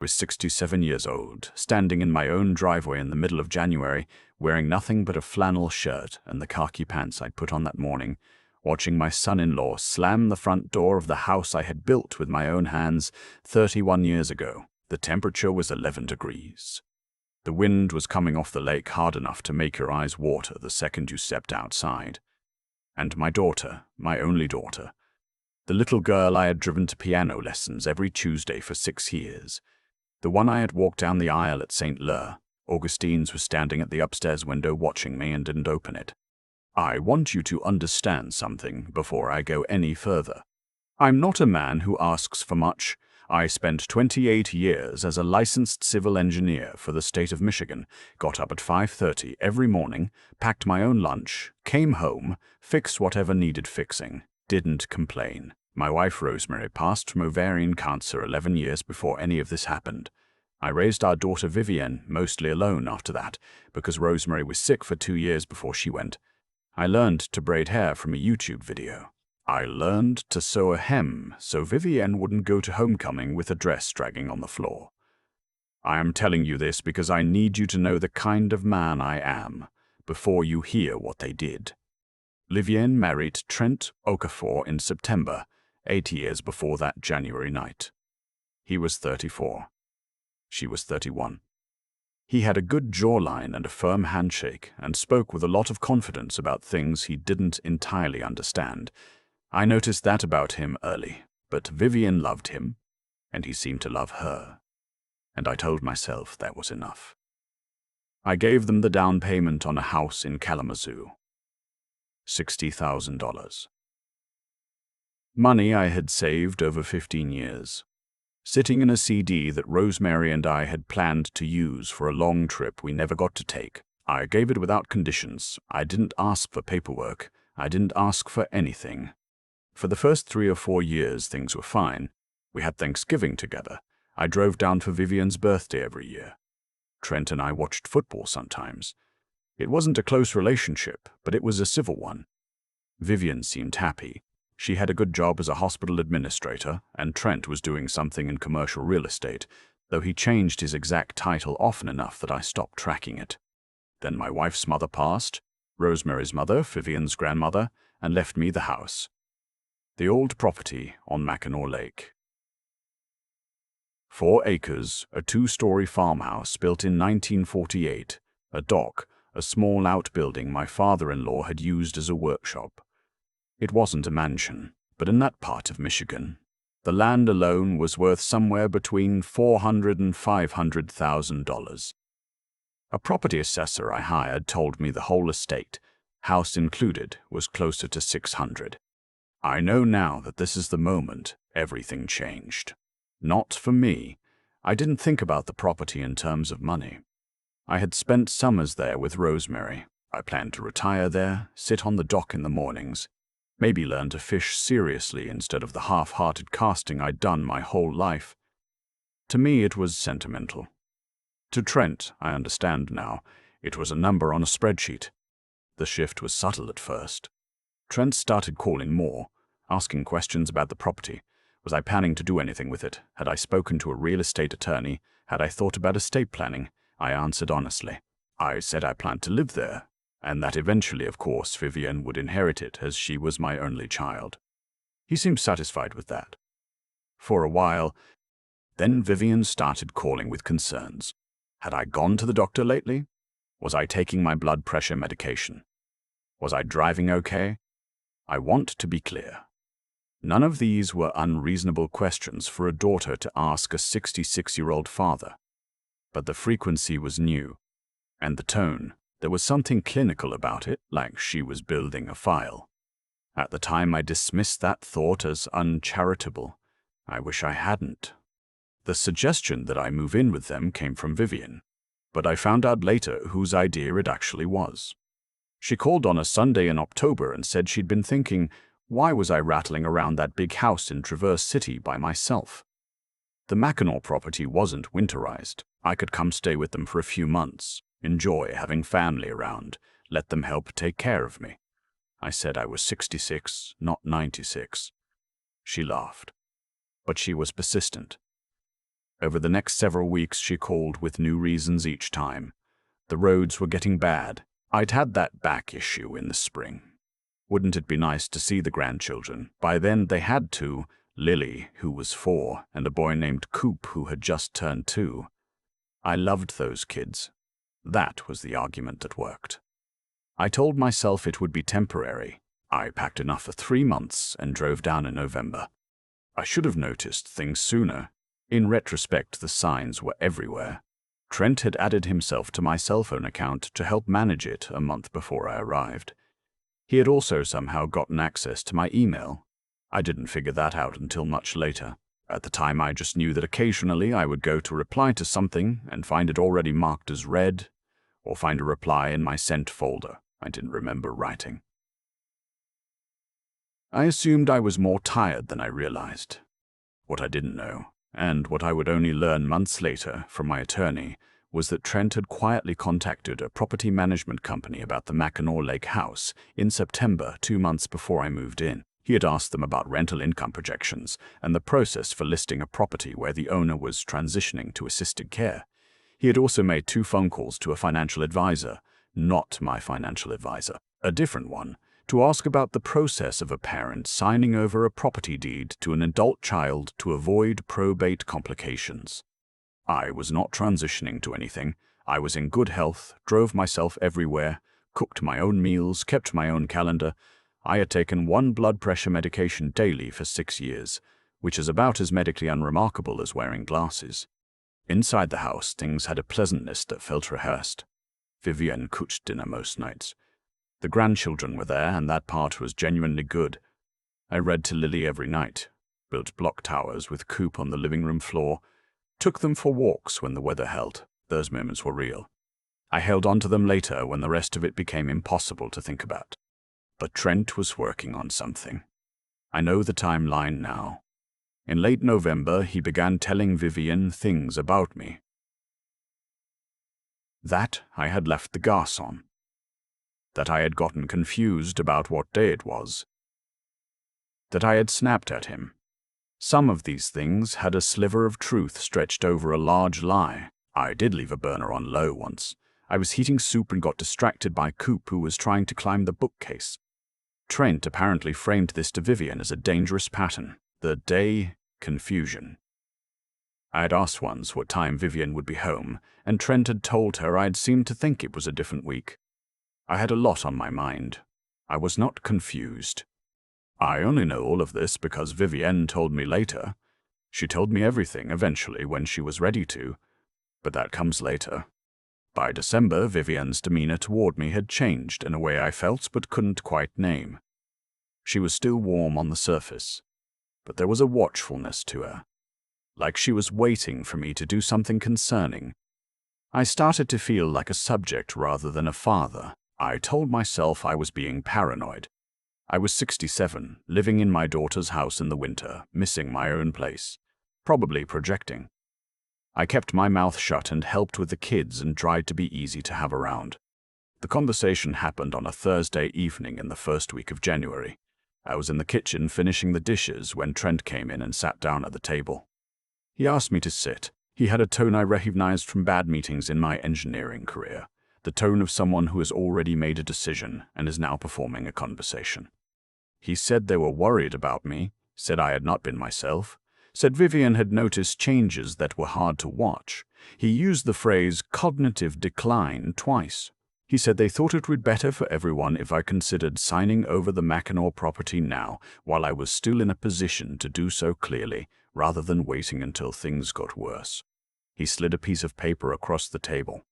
Was 67 years old, standing in my own driveway in the middle of January, wearing nothing but a flannel shirt and the khaki pants I'd put on that morning, watching my son-in-law slam the front door of the house I had built with my own hands 31 years ago. The temperature was 11 degrees. The wind was coming off the lake hard enough to make your eyes water the second you stepped outside. And my daughter, my only daughter, the little girl I had driven to piano lessons every Tuesday for 6 years, the one I had walked down the aisle at St. Leu, Augustine's, was standing at the upstairs window watching me and didn't open it. I want you to understand something before I go any further. I'm not a man who asks for much. I spent 28 years as a licensed civil engineer for the state of Michigan, got up at 5:30 every morning, packed my own lunch, came home, fixed whatever needed fixing, didn't complain. My wife Rosemary passed from ovarian cancer 11 years before any of this happened. I raised our daughter Vivienne mostly alone after that, because Rosemary was sick for 2 years before she went. I learned to braid hair from a YouTube video. I learned to sew a hem so Vivienne wouldn't go to homecoming with a dress dragging on the floor. I am telling you this because I need you to know the kind of man I am before you hear what they did. Vivienne married Trent Okafor in September, 8 years before that January night. He was 34. She was 31. He had a good jawline and a firm handshake and spoke with a lot of confidence about things he didn't entirely understand. I noticed that about him early, but Vivienne loved him, and he seemed to love her. And I told myself that was enough. I gave them the down payment on a house in Kalamazoo. $60,000. Money I had saved over 15 years. Sitting in a CD that Rosemary and I had planned to use for a long trip we never got to take. I gave it without conditions. I didn't ask for paperwork. I didn't ask for anything. For the first 3 or 4 years, things were fine. We had Thanksgiving together. I drove down for Vivienne's birthday every year. Trent and I watched football sometimes. It wasn't a close relationship, but it was a civil one. Vivienne seemed happy. She had a good job as a hospital administrator, and Trent was doing something in commercial real estate, though he changed his exact title often enough that I stopped tracking it. Then my wife's mother passed, Rosemary's mother, Vivienne's grandmother, and left me the house. The old property on Mackinac Lake. 4 acres, a 2-story farmhouse built in 1948, a dock, a small outbuilding my father-in-law had used as a workshop. It wasn't a mansion, but in that part of Michigan, the land alone was worth somewhere between $400,000 and $500,000. A property assessor I hired told me the whole estate, house included, was closer to $600,000. I know now that this is the moment everything changed. Not for me. I didn't think about the property in terms of money. I had spent summers there with Rosemary. I planned to retire there, sit on the dock in the mornings, maybe learn to fish seriously instead of the half-hearted casting I'd done my whole life. To me, it was sentimental. To Trent, I understand now, it was a number on a spreadsheet. The shift was subtle at first. Trent started calling more, asking questions about the property. Was I planning to do anything with it? Had I spoken to a real estate attorney? Had I thought about estate planning? I answered honestly. I said I planned to live there, and that eventually, of course, Vivienne would inherit it as she was my only child. He seemed satisfied with that. For a while, then Vivienne started calling with concerns. Had I gone to the doctor lately? Was I taking my blood pressure medication? Was I driving okay? I want to be clear. None of these were unreasonable questions for a daughter to ask a 66-year-old father. But the frequency was new, and the tone. There was something clinical about it, like she was building a file. At the time, I dismissed that thought as uncharitable. I wish I hadn't. The suggestion that I move in with them came from Vivienne, but I found out later whose idea it actually was. She called on a Sunday in October and said she'd been thinking, why was I rattling around that big house in Traverse City by myself? The Mackinac property wasn't winterized. I could come stay with them for a few months, enjoy having family around, let them help take care of me. I said I was 66, not 96. She laughed. But she was persistent. Over the next several weeks, she called with new reasons each time. The roads were getting bad. I'd had that back issue in the spring. Wouldn't it be nice to see the grandchildren? By then they had two, Lily, who was 4, and a boy named Coop, who had just turned 2. I loved those kids. That was the argument that worked. I told myself it would be temporary. I packed enough for 3 months and drove down in November. I should have noticed things sooner. In retrospect, the signs were everywhere. Trent had added himself to my cell phone account to help manage it a month before I arrived. He had also somehow gotten access to my email. I didn't figure that out until much later. At the time, I just knew that occasionally I would go to reply to something and find it already marked as read, or find a reply in my sent folder I didn't remember writing. I assumed I was more tired than I realized. What I didn't know, and what I would only learn months later from my attorney, was that Trent had quietly contacted a property management company about the Mackinac Lake house in September, 2 months before I moved in. He had asked them about rental income projections and the process for listing a property where the owner was transitioning to assisted care. He had also made 2 phone calls to a financial advisor, not my financial advisor, a different one, to ask about the process of a parent signing over a property deed to an adult child to avoid probate complications. I was not transitioning to anything. I was in good health, drove myself everywhere, cooked my own meals, kept my own calendar. I had taken 1 blood pressure medication daily for 6 years, which is about as medically unremarkable as wearing glasses. Inside the house, things had a pleasantness that felt rehearsed. Vivienne cooked dinner most nights. The grandchildren were there, and that part was genuinely good. I read to Lily every night, built block towers with Coop on the living room floor, took them for walks when the weather held. Those moments were real. I held on to them later when the rest of it became impossible to think about. But Trent was working on something. I know the timeline now. In late November, he began telling Vivienne things about me. That I had left the gas on. That I had gotten confused about what day it was. That I had snapped at him. Some of these things had a sliver of truth stretched over a large lie. I did leave a burner on low once. I was heating soup and got distracted by Coop, who was trying to climb the bookcase. Trent apparently framed this to Vivienne as a dangerous pattern. The day confusion. I had asked once what time Vivienne would be home, and Trent had told her I had seemed to think it was a different week. I had a lot on my mind. I was not confused. I only know all of this because Vivienne told me later. She told me everything eventually when she was ready to, but that comes later. By December, Vivienne's demeanor toward me had changed in a way I felt but couldn't quite name. She was still warm on the surface, but there was a watchfulness to her, like she was waiting for me to do something concerning. I started to feel like a subject rather than a father. I told myself I was being paranoid. I was 67, living in my daughter's house in the winter, missing my own place, probably projecting. I kept my mouth shut and helped with the kids and tried to be easy to have around. The conversation happened on a Thursday evening in the first week of January. I was in the kitchen finishing the dishes when Trent came in and sat down at the table. He asked me to sit. He had a tone I recognized from bad meetings in my engineering career, the tone of someone who has already made a decision and is now performing a conversation. He said they were worried about me, said I had not been myself, said Vivienne had noticed changes that were hard to watch. He used the phrase cognitive decline twice. He said they thought it would be better for everyone if I considered signing over the Mackinac property now, while I was still in a position to do so clearly, rather than waiting until things got worse. He slid a piece of paper across the table.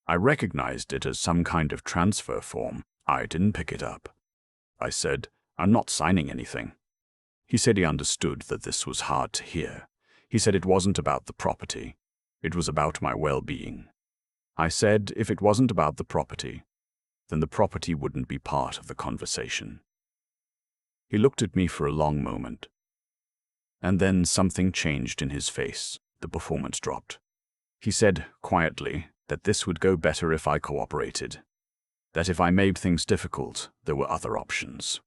I recognized it as some kind of transfer form. I didn't pick it up. I said, "I'm not signing anything." He said he understood that this was hard to hear. He said it wasn't about the property. It was about my well-being. I said if it wasn't about the property, then the property wouldn't be part of the conversation. He looked at me for a long moment. And then something changed in his face. The performance dropped. He said, quietly, that this would go better if I cooperated. That if I made things difficult, there were other options.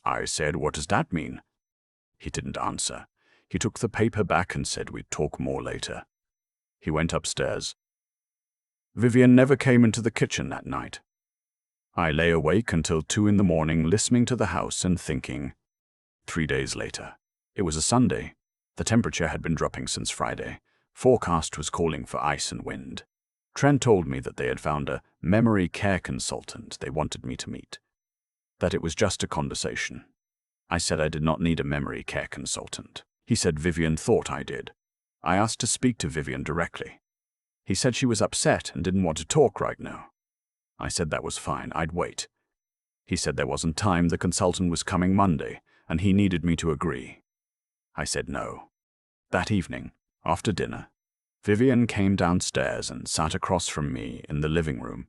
I said, "What does that mean?" He didn't answer. He took the paper back and said we'd talk more later. He went upstairs. Vivian never came into the kitchen that night. I lay awake until 2 in the morning listening to the house and thinking. 3 days later. It was a Sunday. The temperature had been dropping since Friday. Forecast was calling for ice and wind. Trent told me that they had found a memory care consultant they wanted me to meet. That it was just a conversation. I said I did not need a memory care consultant. He said Vivian thought I did. I asked to speak to Vivian directly. He said she was upset and didn't want to talk right now. I said that was fine, I'd wait. He said there wasn't time, the consultant was coming Monday, and he needed me to agree. I said no. That evening, after dinner, Vivian came downstairs and sat across from me in the living room.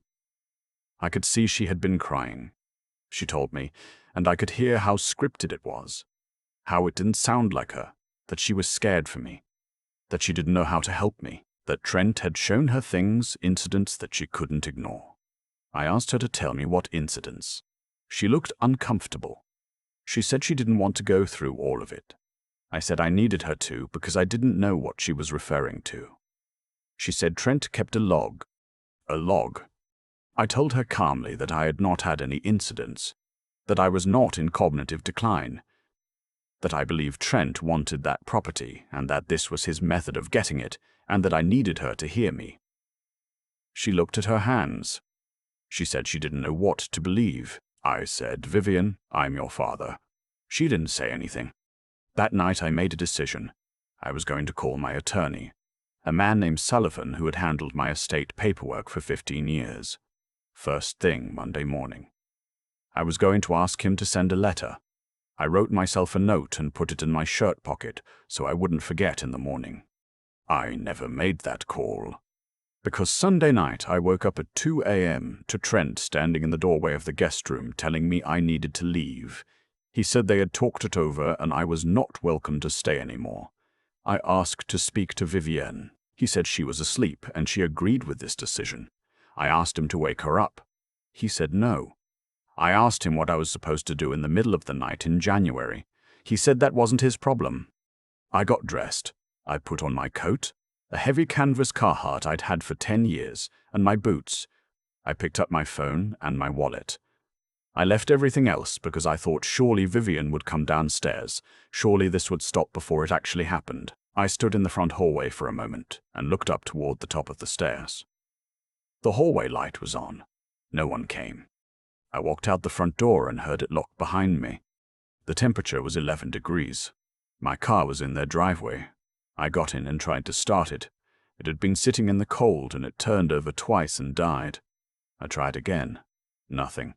I could see she had been crying. She told me, and I could hear how scripted it was, how it didn't sound like her, that she was scared for me, that she didn't know how to help me, that Trent had shown her things, incidents that she couldn't ignore. I asked her to tell me what incidents. She looked uncomfortable. She said she didn't want to go through all of it. I said I needed her to because I didn't know what she was referring to. She said Trent kept a log. A log. I told her calmly that I had not had any incidents, that I was not in cognitive decline, that I believed Trent wanted that property and that this was his method of getting it, and that I needed her to hear me. She looked at her hands. She said she didn't know what to believe. I said, Vivian, I'm your father. She didn't say anything. That night I made a decision. I was going to call my attorney, a man named Sullivan who had handled my estate paperwork for 15 years. First thing Monday morning. I was going to ask him to send a letter. I wrote myself a note and put it in my shirt pocket so I wouldn't forget in the morning. I never made that call. Because Sunday night I woke up at 2 a.m. to Trent standing in the doorway of the guest room telling me I needed to leave. He said they had talked it over and I was not welcome to stay anymore. I asked to speak to Vivienne. He said she was asleep and she agreed with this decision. I asked him to wake her up. He said no. I asked him what I was supposed to do in the middle of the night in January. He said that wasn't his problem. I got dressed. I put on my coat, a heavy canvas Carhartt I'd had for 10 years, and my boots. I picked up my phone and my wallet. I left everything else because I thought surely Vivian would come downstairs. Surely this would stop before it actually happened. I stood in the front hallway for a moment and looked up toward the top of the stairs. The hallway light was on. No one came. I walked out the front door and heard it lock behind me. The temperature was 11 degrees. My car was in their driveway. I got in and tried to start it. It had been sitting in the cold and it turned over twice and died. I tried again. Nothing.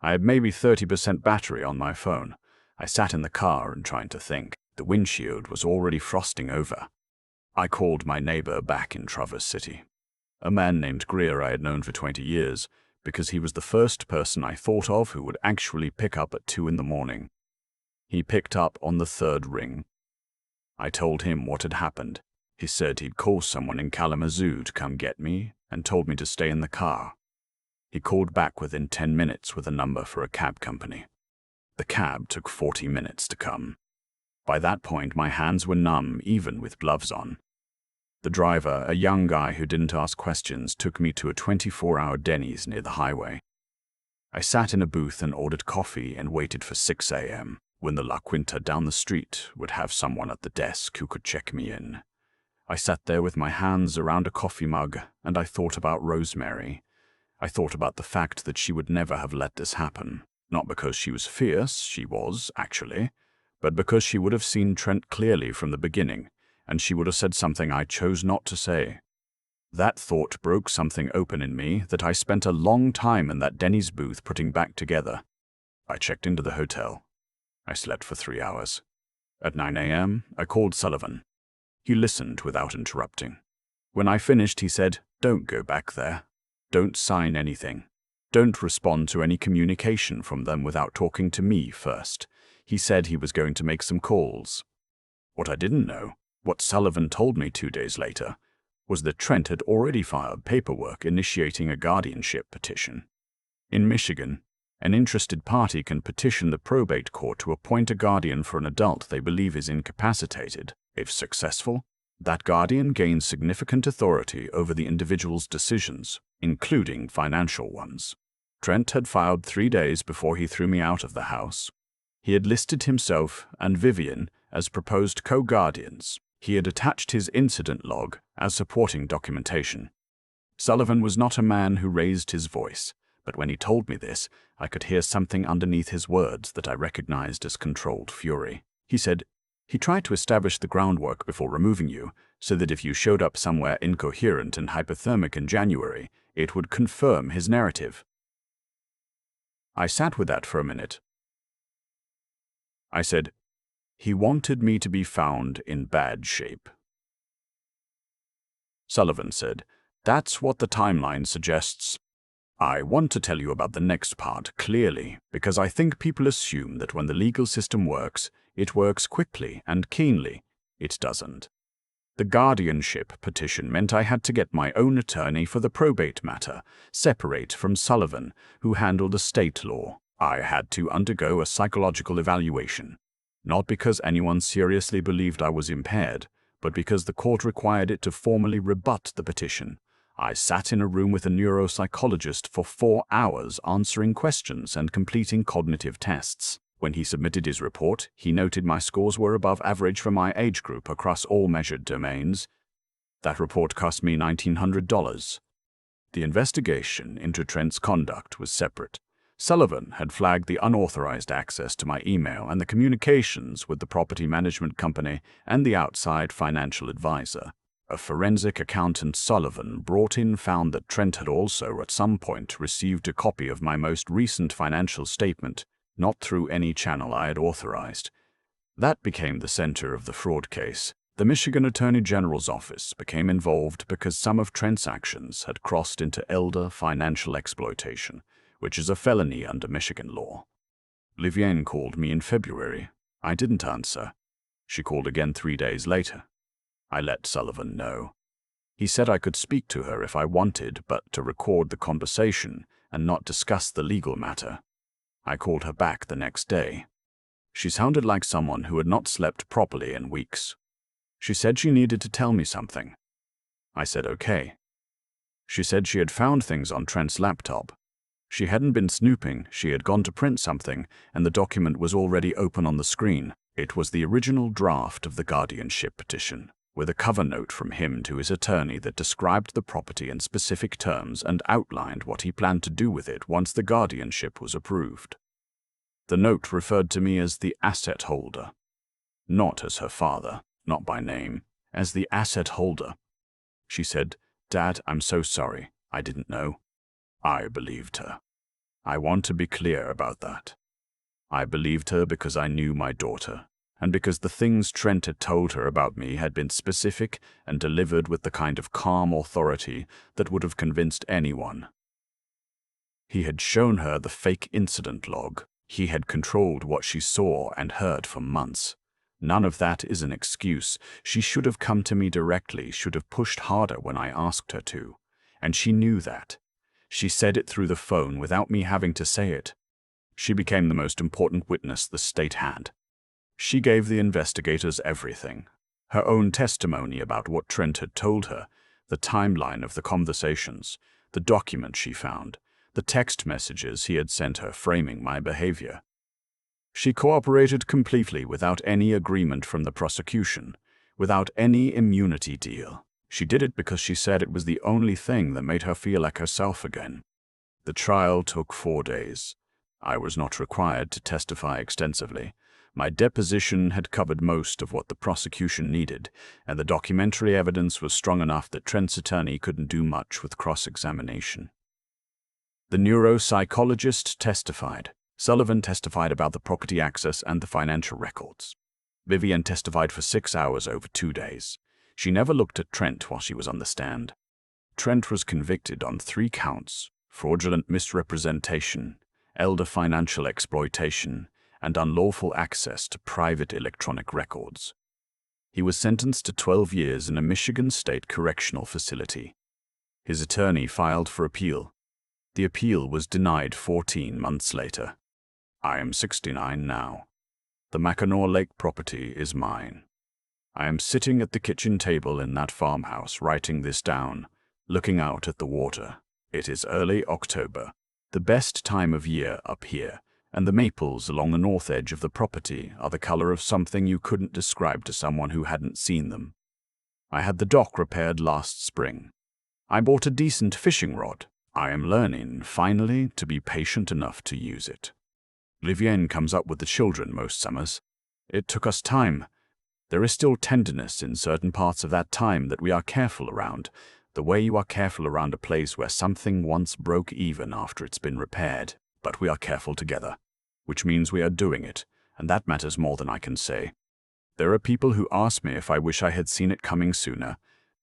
I had maybe 30% battery on my phone. I sat in the car and tried to think. The windshield was already frosting over. I called my neighbor back in Traverse City, a man named Greer I had known for 20 years, because he was the first person I thought of who would actually pick up at 2 in the morning. He picked up on the third ring. I told him what had happened. He said he'd call someone in Kalamazoo to come get me and told me to stay in the car. He called back within 10 minutes with a number for a cab company. The cab took 40 minutes to come. By that point, my hands were numb, even with gloves on. The driver, a young guy who didn't ask questions, took me to a 24-hour Denny's near the highway. I sat in a booth and ordered coffee and waited for 6 a.m., when the La Quinta down the street would have someone at the desk who could check me in. I sat there with my hands around a coffee mug, and I thought about Rosemary. I thought about the fact that she would never have let this happen, not because she was fierce, she was, actually, but because she would have seen Trent clearly from the beginning, and she would have said something I chose not to say. That thought broke something open in me that I spent a long time in that Denny's booth putting back together. I checked into the hotel. I slept for 3 hours. At 9 a.m., I called Sullivan. He listened without interrupting. When I finished, he said, "Don't go back there. Don't sign anything. Don't respond to any communication from them without talking to me first." He said he was going to make some calls. What I didn't know, what Sullivan told me 2 days later, was that Trent had already filed paperwork initiating a guardianship petition. In Michigan, an interested party can petition the probate court to appoint a guardian for an adult they believe is incapacitated. If successful, That guardian gained significant authority over the individual's decisions, including financial ones. Trent had filed 3 days before he threw me out of the house. He had listed himself and Vivian as proposed co-guardians. He had attached his incident log as supporting documentation. Sullivan was not a man who raised his voice, but when he told me this, I could hear something underneath his words that I recognized as controlled fury. He said, "He tried to establish the groundwork before removing you, so that if you showed up somewhere incoherent and hypothermic in January, it would confirm his narrative." I sat with that for a minute. I said, "He wanted me to be found in bad shape." Sullivan said, "That's what the timeline suggests." I want to tell you about the next part clearly, because I think people assume that when the legal system works, it works quickly and keenly. It doesn't. The guardianship petition meant I had to get my own attorney for the probate matter, separate from Sullivan, who handled estate law. I had to undergo a psychological evaluation, not because anyone seriously believed I was impaired, but because the court required it to formally rebut the petition. I sat in a room with a neuropsychologist for 4 hours answering questions and completing cognitive tests. When he submitted his report, he noted my scores were above average for my age group across all measured domains. That report cost me $1,900. The investigation into Trent's conduct was separate. Sullivan had flagged the unauthorized access to my email and the communications with the property management company and the outside financial advisor. A forensic accountant Sullivan brought in found that Trent had also at some point received a copy of my most recent financial statement, not through any channel I had authorized. That became the center of the fraud case. The Michigan Attorney General's office became involved because some of Trent's actions had crossed into elder financial exploitation, which is a felony under Michigan law. Vivian called me in February. I didn't answer. She called again 3 days later. I let Sullivan know. He said I could speak to her if I wanted, but to record the conversation and not discuss the legal matter. I called her back the next day. She sounded like someone who had not slept properly in weeks. She said she needed to tell me something. I said okay. She said she had found things on Trent's laptop. She hadn't been snooping, she had gone to print something, and the document was already open on the screen. It was the original draft of the guardianship petition, with a cover note from him to his attorney that described the property in specific terms and outlined what he planned to do with it once the guardianship was approved. The note referred to me as the asset holder, not as her father, not by name, as the asset holder. She said, "Dad, I'm so sorry. I didn't know." I believed her. I want to be clear about that. I believed her because I knew my daughter, and because the things Trent had told her about me had been specific and delivered with the kind of calm authority that would have convinced anyone. He had shown her the fake incident log. He had controlled what she saw and heard for months. None of that is an excuse. She should have come to me directly, should have pushed harder when I asked her to. And she knew that. She said it through the phone without me having to say it. She became the most important witness the state had. She gave the investigators everything. Her own testimony about what Trent had told her, the timeline of the conversations, the document she found, the text messages he had sent her framing my behavior. She cooperated completely without any agreement from the prosecution, without any immunity deal. She did it because she said it was the only thing that made her feel like herself again. The trial took 4 days. I was not required to testify extensively. My deposition had covered most of what the prosecution needed, and the documentary evidence was strong enough that Trent's attorney couldn't do much with cross-examination. The neuropsychologist testified. Sullivan testified about the property access and the financial records. Vivian testified for 6 hours over 2 days. She never looked at Trent while she was on the stand. Trent was convicted on 3 counts: fraudulent misrepresentation, elder financial exploitation, and unlawful access to private electronic records. He was sentenced to 12 years in a Michigan State correctional facility. His attorney filed for appeal. The appeal was denied 14 months later. I am 69 now. The Mackinac Lake property is mine. I am sitting at the kitchen table in that farmhouse writing this down, looking out at the water. It is early October, the best time of year up here, and the maples along the north edge of the property are the color of something you couldn't describe to someone who hadn't seen them. I had the dock repaired last spring. I bought a decent fishing rod. I am learning, finally, to be patient enough to use it. Vivienne comes up with the children most summers. It took us time. There is still tenderness in certain parts of that time that we are careful around, the way you are careful around a place where something once broke even after it's been repaired. But we are careful together, which means we are doing it, and that matters more than I can say. There are people who ask me if I wish I had seen it coming sooner.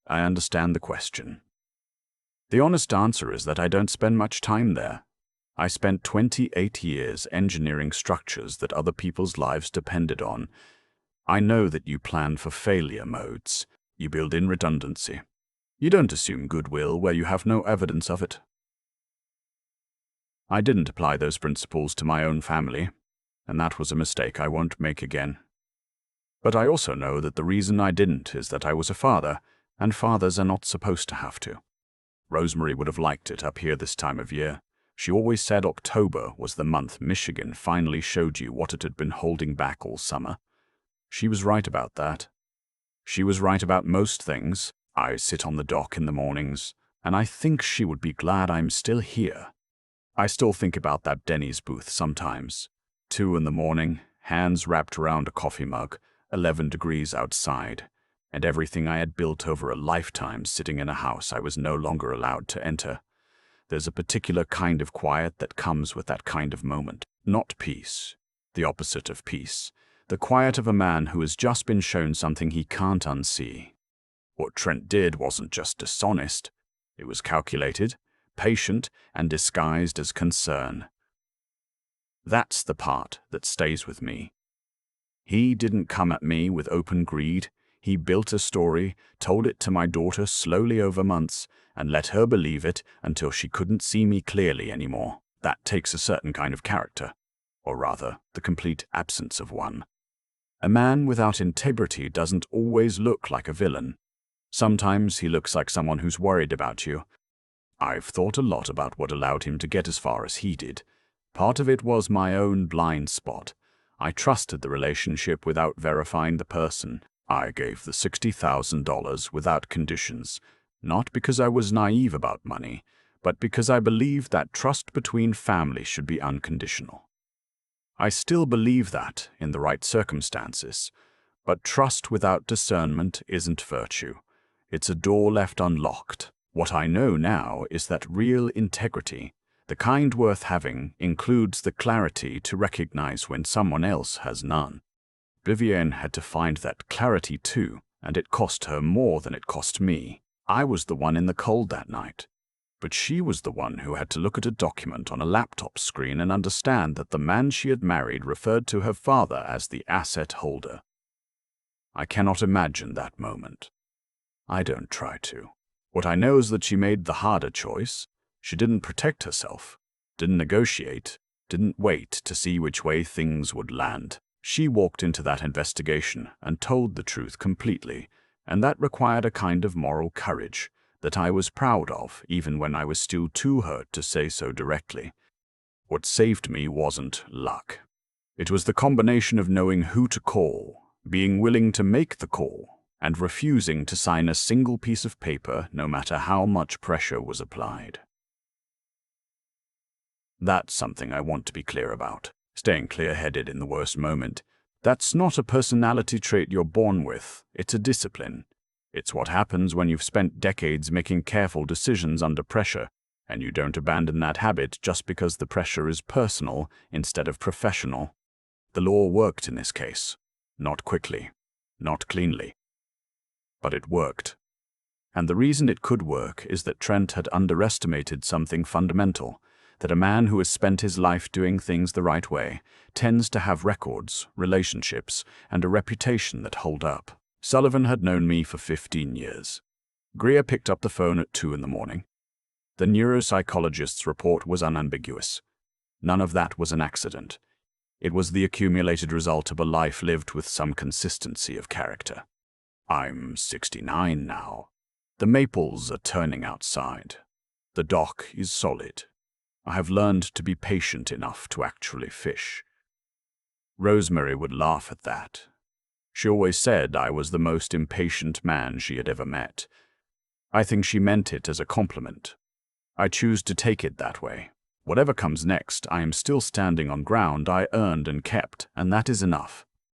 I understand the question. The honest answer is that I don't spend much time there. I spent 28 years engineering structures that other people's lives depended on. I know that you plan for failure modes. You build in redundancy. You don't assume goodwill where you have no evidence of it. I didn't apply those principles to my own family, and that was a mistake I won't make again. But I also know that the reason I didn't is that I was a father, and fathers are not supposed to have to. Rosemary would have liked it up here this time of year. She always said October was the month Michigan finally showed you what it had been holding back all summer. She was right about that. She was right about most things. I sit on the dock in the mornings, and I think she would be glad I'm still here. I still think about that Denny's booth sometimes. 2 a.m, hands wrapped around a coffee mug, 11 degrees outside, and everything I had built over a lifetime sitting in a house I was no longer allowed to enter. There's a particular kind of quiet that comes with that kind of moment. Not peace, the opposite of peace. The quiet of a man who has just been shown something he can't unsee. What Trent did wasn't just dishonest. It was calculated, patient, and disguised as concern. That's the part that stays with me. He didn't come at me with open greed. He built a story, told it to my daughter slowly over months, and let her believe it until she couldn't see me clearly anymore. That takes a certain kind of character, or rather, the complete absence of one. A man without integrity doesn't always look like a villain. Sometimes he looks like someone who's worried about you. I've thought a lot about what allowed him to get as far as he did. Part of it was my own blind spot. I trusted the relationship without verifying the person. I gave the $60,000 without conditions, not because I was naive about money, but because I believed that trust between families should be unconditional. I still believe that in the right circumstances, but trust without discernment isn't virtue. It's a door left unlocked. What I know now is that real integrity, the kind worth having, includes the clarity to recognize when someone else has none. Vivienne had to find that clarity too, and it cost her more than it cost me. I was the one in the cold that night. But she was the one who had to look at a document on a laptop screen and understand that the man she had married referred to her father as the asset holder. I cannot imagine that moment. I don't try to. What I know is that she made the harder choice. She didn't protect herself, didn't negotiate, didn't wait to see which way things would land. She walked into that investigation and told the truth completely, and that required a kind of moral courage that I was proud of, even when I was still too hurt to say so directly. What saved me wasn't luck. It was the combination of knowing who to call, being willing to make the call, and refusing to sign a single piece of paper no matter how much pressure was applied. That's something I want to be clear about. Staying clear-headed in the worst moment. That's not a personality trait you're born with. It's a discipline. It's what happens when you've spent decades making careful decisions under pressure, and you don't abandon that habit just because the pressure is personal instead of professional. The law worked in this case. Not quickly, not cleanly. But it worked. And the reason it could work is that Trent had underestimated something fundamental, that a man who has spent his life doing things the right way tends to have records, relationships, and a reputation that hold up. Sullivan had known me for 15 years. Greer picked up the phone at 2 a.m. The neuropsychologist's report was unambiguous. None of that was an accident. It was the accumulated result of a life lived with some consistency of character. I'm 69 now. The maples are turning outside. The dock is solid. I have learned to be patient enough to actually fish. Rosemary would laugh at that. She always said I was the most impatient man she had ever met. I think she meant it as a compliment. I choose to take it that way. Whatever comes next, I am still standing on ground I earned and kept, and that is enough.